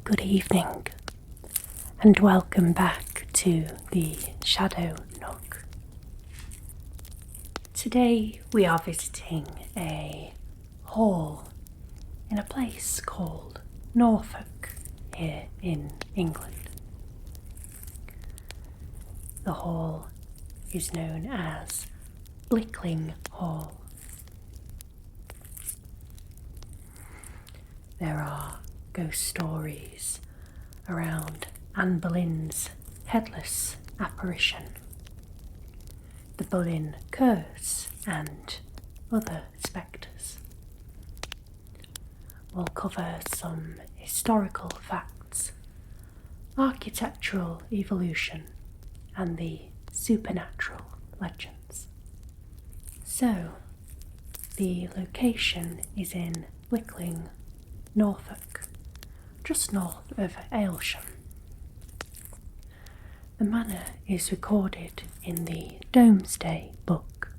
good evening, and welcome back to the Shadow Nook. Today we are visiting a hall in a place called Norfolk here in England. The hall is known as Blickling Hall. There are ghost stories around Anne Boleyn's headless apparition, the Boleyn curse, and other spectres. We'll cover some historical facts, architectural evolution, and the supernatural legends. So, the location is in Blickling, Norfolk, just north of Aylsham. The manor is recorded in the Domesday Book,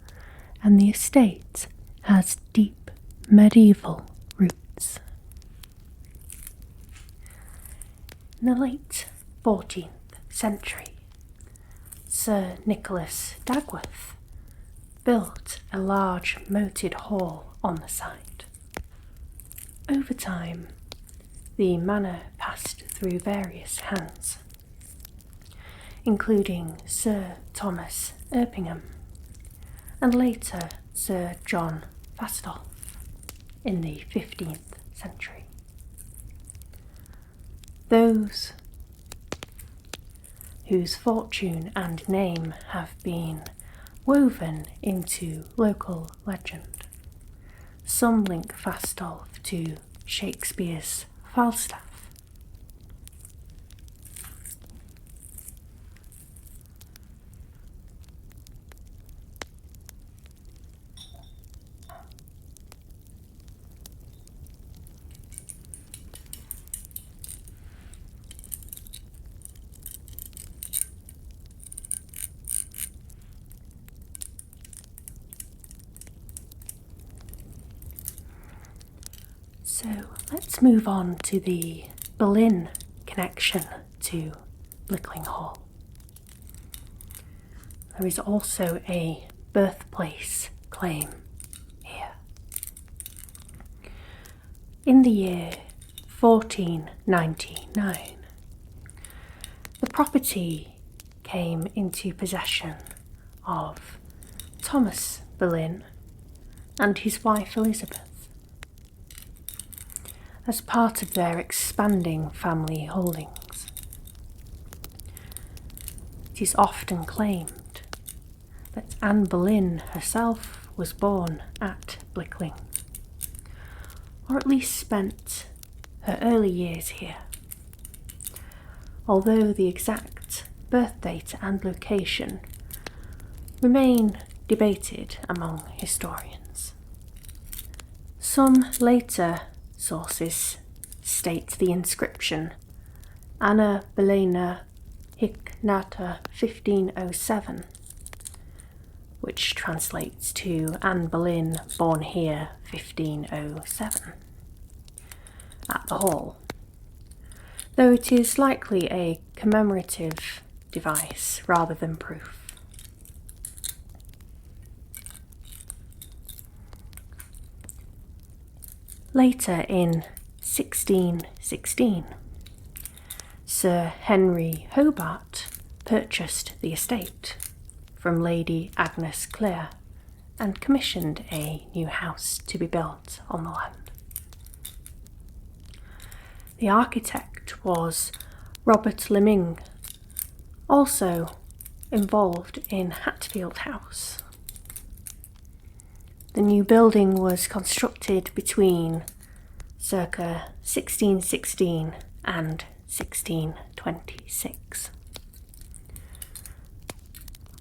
and the estate has deep medieval roots. In the late 14th century, Sir Nicholas Dagworth built a large moated hall on the site. Over time, the manor passed through various hands, including Sir Thomas Erpingham and later Sir John Fastolf in the 15th century. Those whose fortune and name have been woven into local legend. Some link Fastolf to Shakespeare's Falstaff. So let's move on to the Boleyn connection to Blickling Hall. There is also a birthplace claim here. In the year 1499, the property came into possession of Thomas Boleyn and his wife Elizabeth, as part of their expanding family holdings. It is often claimed that Anne Boleyn herself was born at Blickling, or at least spent her early years here, although the exact birth date and location remain debated among historians. Some later sources state the inscription Anna Boleyna hic nata 1507, which translates to Anne Boleyn born here 1507, at the hall, though it is likely a commemorative device rather than proof. Later in 1616, Sir Henry Hobart purchased the estate from Lady Agnes Clare and commissioned a new house to be built on the land. The architect was Robert Liming, also involved in Hatfield House. The new building was constructed between circa 1616 and 1626.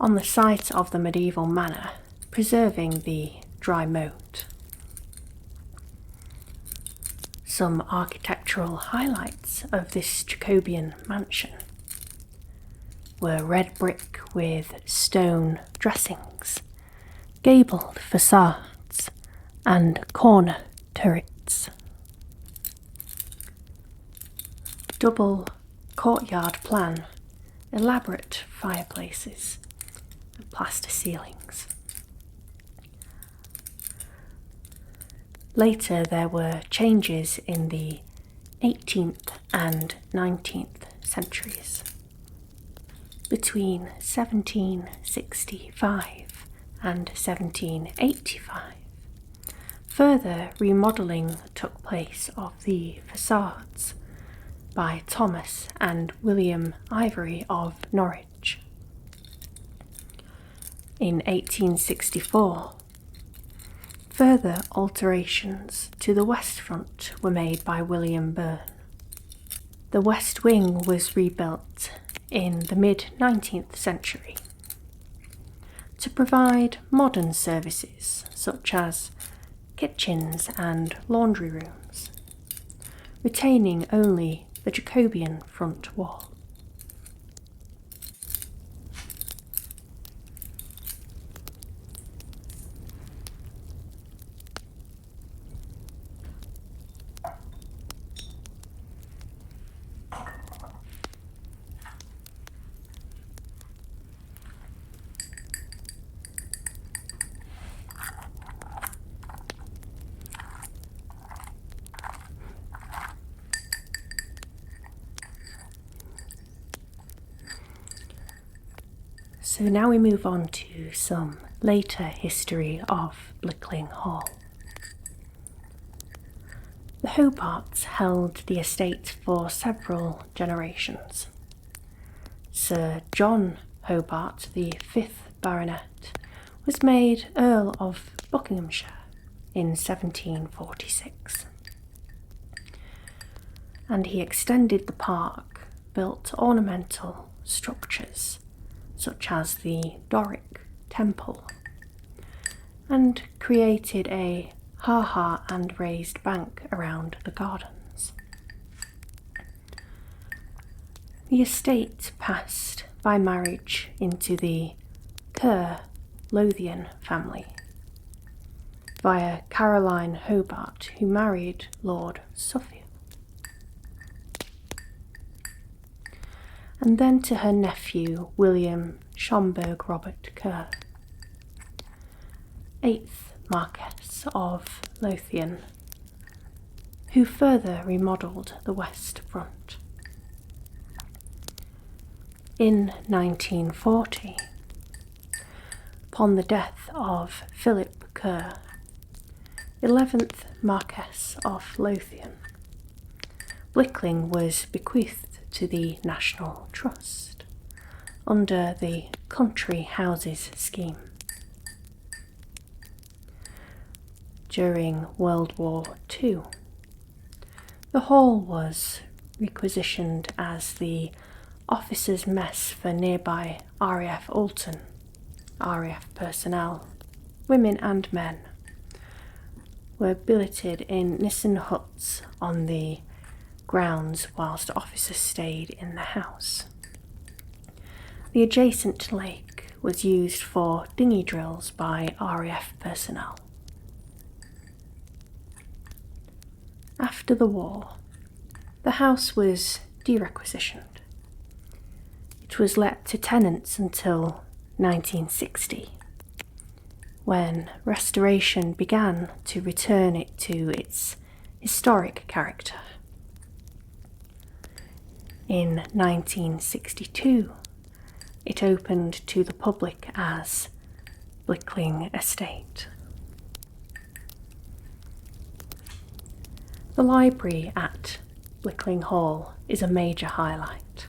On the site of the medieval manor, preserving the dry moat. Some architectural highlights of this Jacobean mansion were red brick with stone dressings, gabled facades, and corner turrets. double courtyard plan, elaborate fireplaces, and plaster ceilings. Later there were changes in the 18th and 19th centuries. Between 1765 and 1785, further remodelling took place of the facades by Thomas and William Ivory of Norwich. In 1864, further alterations to the west front were made by William Byrne. The west wing was rebuilt in the mid-19th century to provide modern services such as kitchens and laundry rooms, retaining only the Jacobean front wall. So now we move on to some later history of Blickling Hall. The Hobarts held the estate for several generations. Sir John Hobart, the 5th Baronet, was made Earl of Buckinghamshire in 1746. And he extended the park, built ornamental structures such as the Doric Temple, and created a ha-ha and raised bank around the gardens. The estate passed by marriage into the Kerr-Lothian family via Caroline Hobart, who married Lord Suffolk, and then to her nephew William Schomberg Robert Kerr, 8th Marquess of Lothian, who further remodelled the west front. In 1940, upon the death of Philip Kerr, 11th Marquess of Lothian, Blickling was bequeathed to the National Trust under the Country Houses scheme. During World War II, the hall was requisitioned as the officers' mess for nearby RAF Alton. RAF personnel, women and men, were billeted in Nissen huts on the grounds whilst officers stayed in the house. The adjacent lake was used for dinghy drills by RAF personnel. After the war, the house was derequisitioned. It was let to tenants until 1960, when restoration began to return it to its historic character. In 1962, it opened to the public as Blickling Estate. The library at Blickling Hall is a major highlight,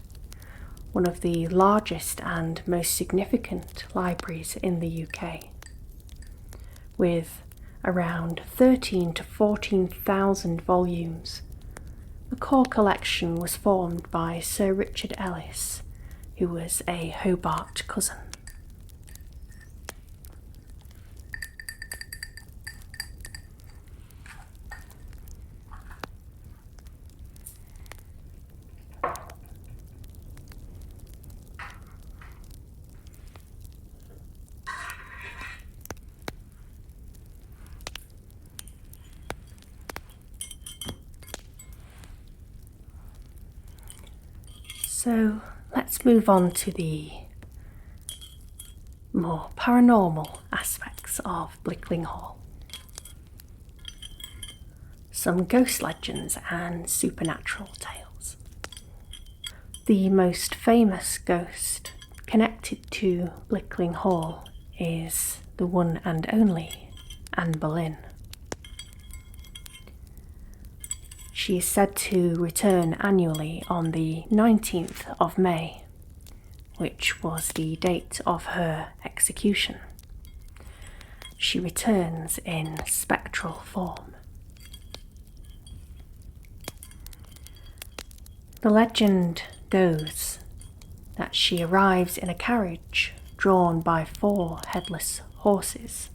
one of the largest and most significant libraries in the UK, with around 13 to 14,000 volumes. The core collection was formed by Sir Richard Ellis, who was a Hobart cousin. So let's move on to the more paranormal aspects of Blickling Hall. Some ghost legends and supernatural tales. The most famous ghost connected to Blickling Hall is the one and only Anne Boleyn. She is said to return annually on the 19th of May, which was the date of her execution. She returns in spectral form. The legend goes that she arrives in a carriage drawn by 4 headless horses,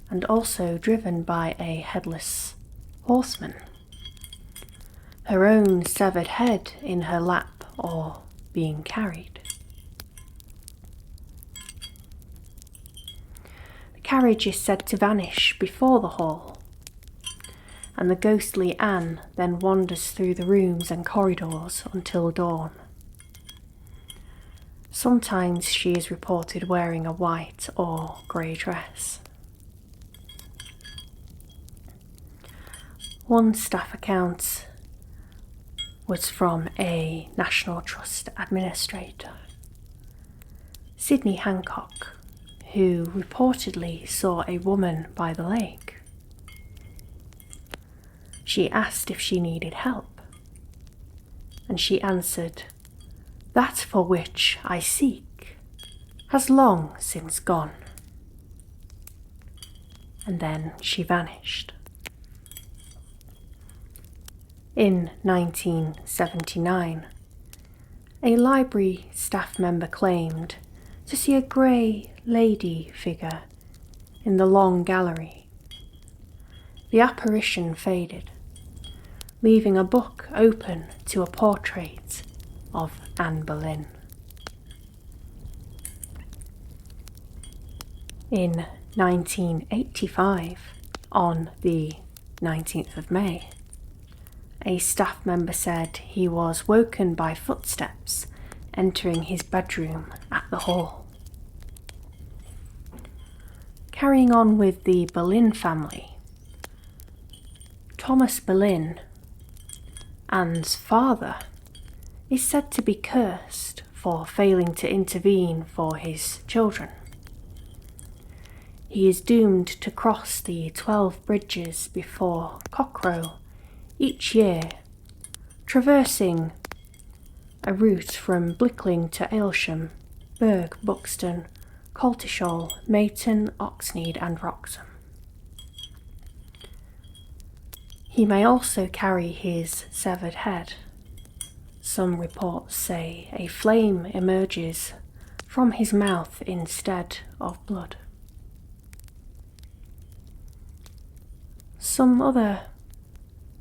and also driven by a headless horseman, her own severed head in her lap or being carried. The carriage is said to vanish before the hall, and the ghostly Anne then wanders through the rooms and corridors until dawn. Sometimes she is reported wearing a white or grey dress. One staff account was from a National Trust administrator, Sidney Hancock, who reportedly saw a woman by the lake. She asked if she needed help, and she answered, "That for which I seek has long since gone." And then she vanished. In 1979, a library staff member claimed to see a grey lady figure in the long gallery. The apparition faded, leaving a book open to a portrait of Anne Boleyn. In 1985, on the 19th of May, a staff member said he was woken by footsteps entering his bedroom at the hall. Carrying on with the Boleyn family, Thomas Boleyn, Anne's father, is said to be cursed for failing to intervene for his children. He is doomed to cross the 12 bridges before cockcrow each year, traversing a route from Blickling to Aylsham, Berg, Buxton, Coltishall, Mayton, Oxnead and Wroxham. He may also carry his severed head. Some reports say a flame emerges from his mouth instead of blood. Some other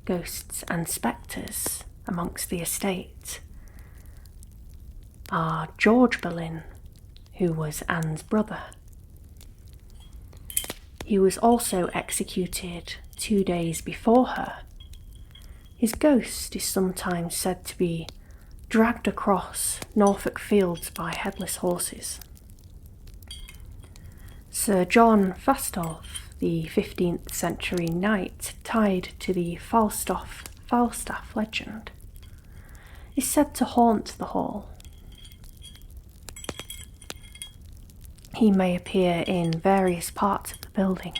ghosts and spectres amongst the estate are George Boleyn, who was Anne's brother. He was also executed 2 days before her. His ghost is sometimes said to be dragged across Norfolk fields by headless horses. Sir John Fastolf, the 15th century knight tied to the Falstaff legend, is said to haunt the hall. He may appear in various parts of the building.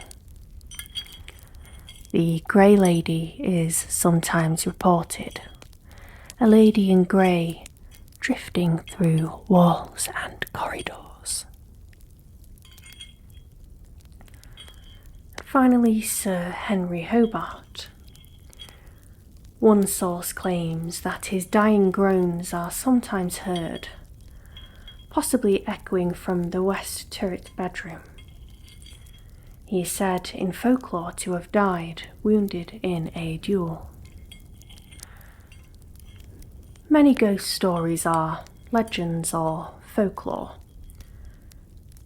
The Grey Lady is sometimes reported, a lady in grey drifting through walls and corridors. Finally, Sir Henry Hobart. One source claims that his dying groans are sometimes heard, possibly echoing from the west turret bedroom. He is said in folklore to have died wounded in a duel. Many ghost stories are legends or folklore.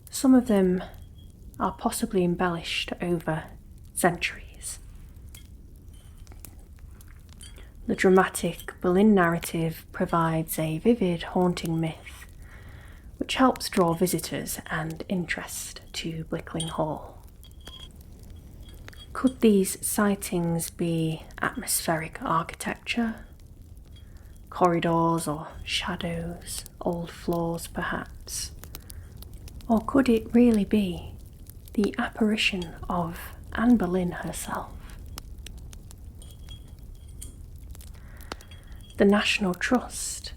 Some of them are possibly embellished over centuries. The dramatic Boleyn narrative provides a vivid haunting myth which helps draw visitors and interest to Blickling Hall. Could these sightings be atmospheric architecture? Corridors or shadows, old floors perhaps? Or could it really be the apparition of Anne Boleyn herself? The National Trust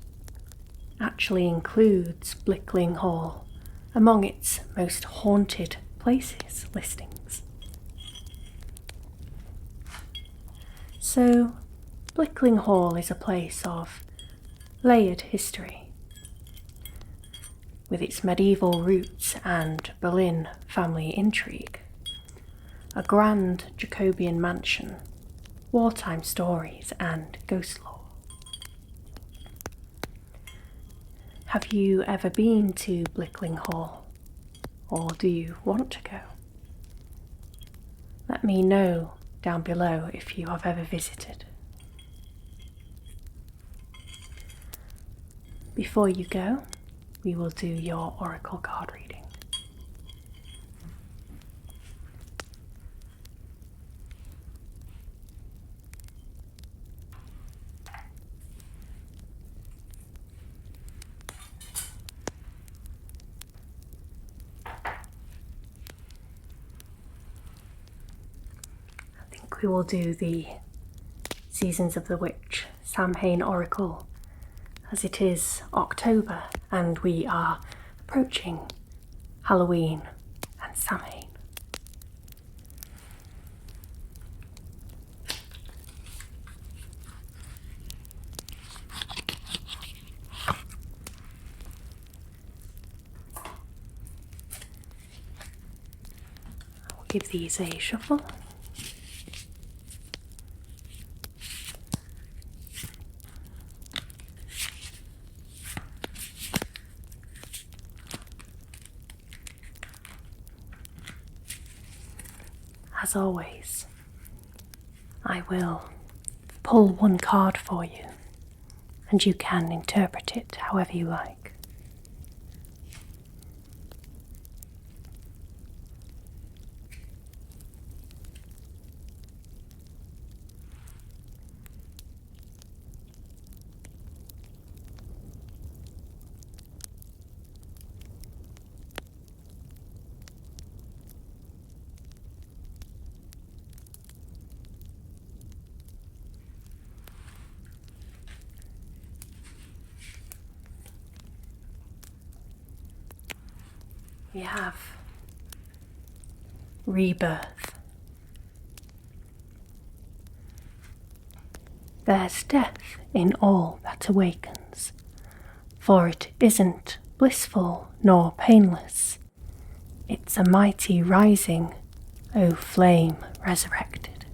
actually includes Blickling Hall among its most haunted places listings. So, Blickling Hall is a place of layered history, with its medieval roots and Boleyn family intrigue, a grand Jacobean mansion, wartime stories and ghost lore. Have you ever been to Blickling Hall, or do you want to go? Let me know down below if you have ever visited. Before you go, we will do your oracle card reading. I think we will do the Seasons of the Witch Samhain Oracle, as it is October and we are approaching Halloween and Samhain. I'll give these a shuffle. As always, I will pull one card for you, and you can interpret it however you like. We have rebirth. There's death in all that awakens, for it isn't blissful nor painless. It's a mighty rising, O flame resurrected.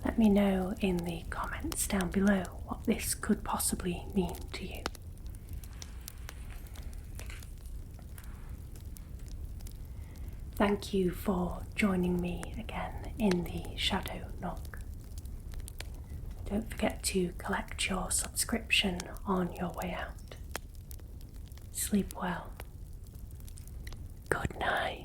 Let me know in the comments down below what this could possibly mean to you. Thank you for joining me again in the Shadow Nook. Don't forget to collect your subscription on your way out. Sleep well. Good night.